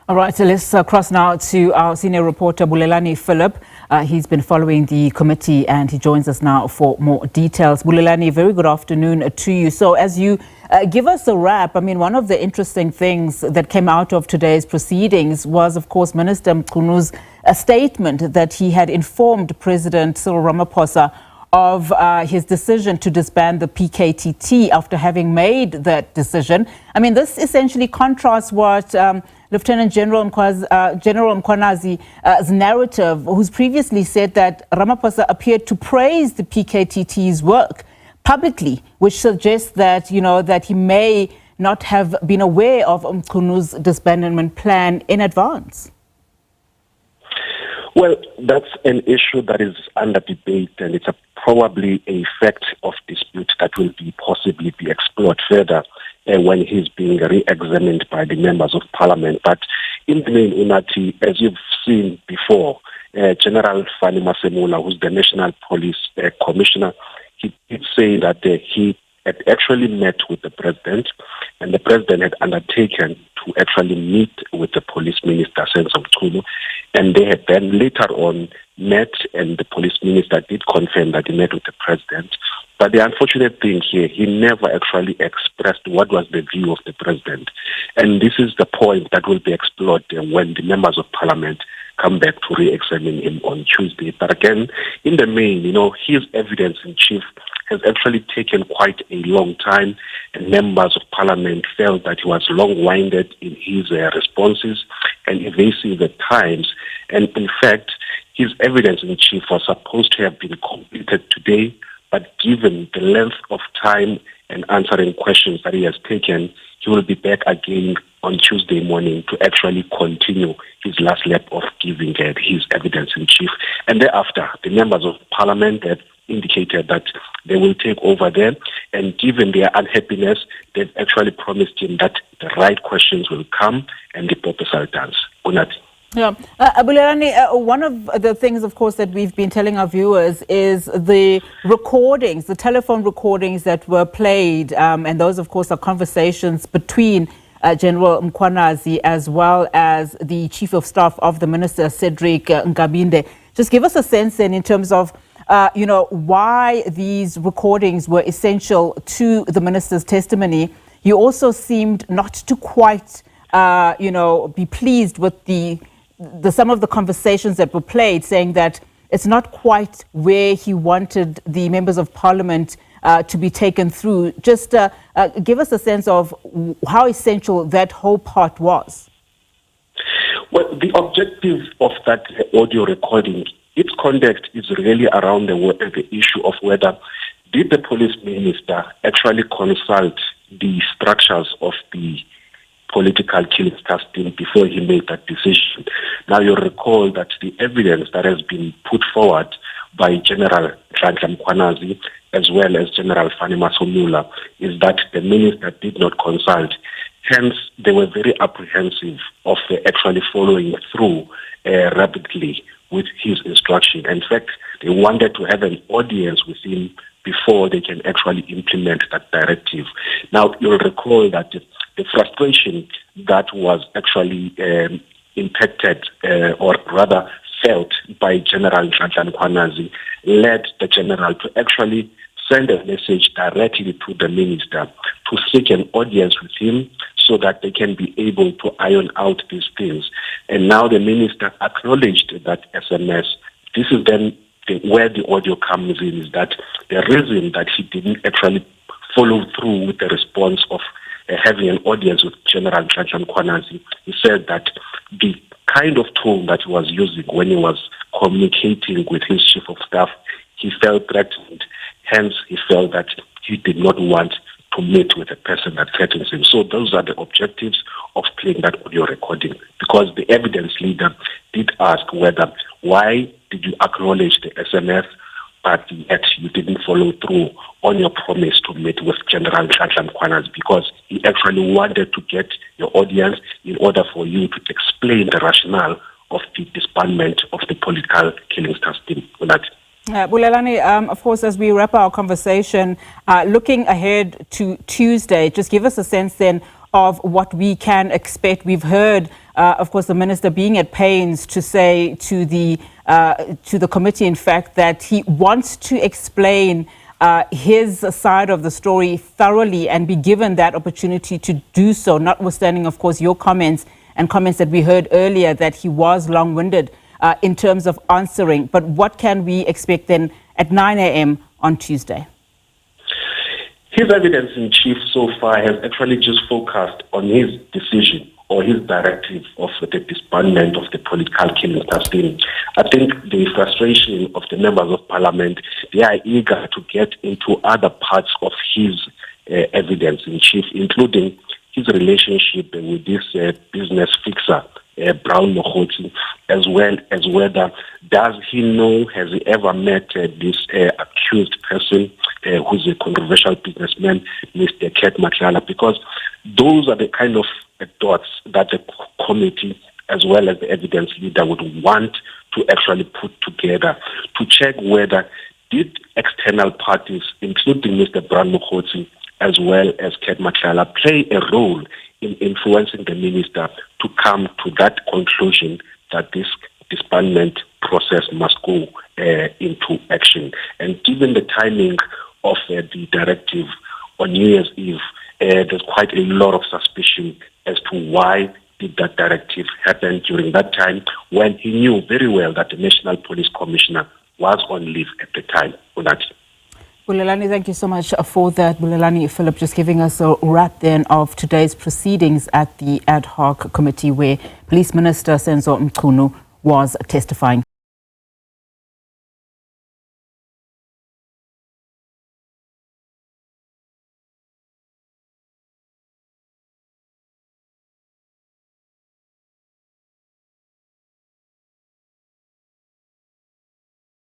All right, so let's cross now to our senior reporter, Bulelani Phillip. He's been following the committee and he joins us now for more details. Bulelani, very good afternoon to you. So as you give us a wrap, I mean, one of the interesting things that came out of today's proceedings was, of course, Minister Mchunu's statement that he had informed President Cyril Ramaphosa of his decision to disband the PKTT after having made that decision. I mean, this essentially contrasts what Lieutenant General Mkhwanazi's narrative, who's previously said that Ramaphosa appeared to praise the PKTT's work publicly, which suggests that, that he may not have been aware of Mchunu's disbandment plan in advance. Well, that's an issue that is under debate, and it's probably a fact of dispute that will possibly be explored further when he's being re-examined by the members of parliament. But in the main, Unati, as you've seen before, General Fani Masemula, who's the National Police Commissioner, he did say that he had actually met with the president, and the president had undertaken to actually meet with the police minister, Senzo Mchunu, and they had then later on met, and the police minister did confirm that he met with the president. But the unfortunate thing here, he never actually expressed what was the view of the president. And this is the point that will be explored when the members of parliament come back to re-examine him on Tuesday. But again, in the main, his evidence in chief has actually taken quite a long time, and members of parliament felt that he was long-winded in his responses and evasive at times. And in fact, his evidence in chief was supposed to have been completed today, but given the length of time and answering questions that he has taken, he will be back again on Tuesday morning to actually continue his last lap of giving his evidence in chief. And thereafter, the members of parliament have indicated that they will take over there, and given their unhappiness, they've actually promised him that the right questions will come and the proposal dance. Unati. Yeah, Bulelani, one of the things, of course, that we've been telling our viewers is the recordings, the telephone recordings that were played, and those, of course, are conversations between General Mkhwanazi as well as the Chief of Staff of the Minister, Cedric Nkabinde. Just give us a sense then in terms of why these recordings were essential to the minister's testimony. You also seemed not to quite, be pleased with some of the conversations that were played, saying that it's not quite where he wanted the members of parliament to be taken through. Just give us a sense of how essential that whole part was. Well, the objective of that audio recording, its context is really around the issue of whether did the police minister actually consult the structures of the Political Killings Task Team before he made that decision. Now, you'll recall that the evidence that has been put forward by General Mkhwanazi as well as General Fani Masemula is that the minister did not consult. Hence, they were very apprehensive of actually following through rapidly with his instruction. In fact, they wanted to have an audience with him before they can actually implement that directive. Now, you'll recall that the frustration that was actually impacted or rather felt by General Mkhwanazi led the general to actually send a message directly to the minister to seek an audience with him so that they can be able to iron out these things. And now the minister acknowledged that SMS. This is then where the audio comes in, is that the reason that he didn't actually follow through with the response of having an audience with General Mkhwanazi, he said that the kind of tone that he was using when he was communicating with his chief of staff, he felt threatened. Hence, he felt that he did not want to meet with a person that threatens him. So those are the objectives of playing that audio recording, because the evidence leader did ask why did you acknowledge the SMS, but yet you didn't follow through on your promise to meet with General Mkhwanazi, because he actually wanted to get your audience in order for you to explain the rationale of the disbandment of the Political Killings Task Team. Bulelani, of course, as we wrap our conversation, looking ahead to Tuesday, just give us a sense then of what we can expect. We've heard of course, the minister being at pains to say to the committee, in fact, that he wants to explain his side of the story thoroughly and be given that opportunity to do so, notwithstanding, of course, your comments and comments that we heard earlier that he was long-winded in terms of answering. But what can we expect then at 9 a.m. on Tuesday? His evidence in chief so far has actually just focused on his decision or his directive of the disbandment of the Provincial Killings Task Team. I think the frustration of the members of parliament, they are eager to get into other parts of his evidence in chief, including his relationship with this business fixer, Brown Mkhwanazi, as well as whether does he know, has he ever met this accused person who's a controversial businessman, Mr. Mkhwanazi, because those are the kind of dots that the committee as well as the evidence leader would want to actually put together to check whether did external parties, including Mr. Brown Mkhwanazi as well as Mkhwanazi, play a role in influencing the minister to come to that conclusion that this disbandment process must go into action. And given the timing of the directive on New Year's Eve, there's quite a lot of suspicion as to why did that directive happen during that time when he knew very well that the National Police Commissioner was on leave at the time. Bulelani, thank you so much for that. Bulelani, Phillip, just giving us a wrap then of today's proceedings at the Ad Hoc Committee where Police Minister Senzo Mchunu was testifying.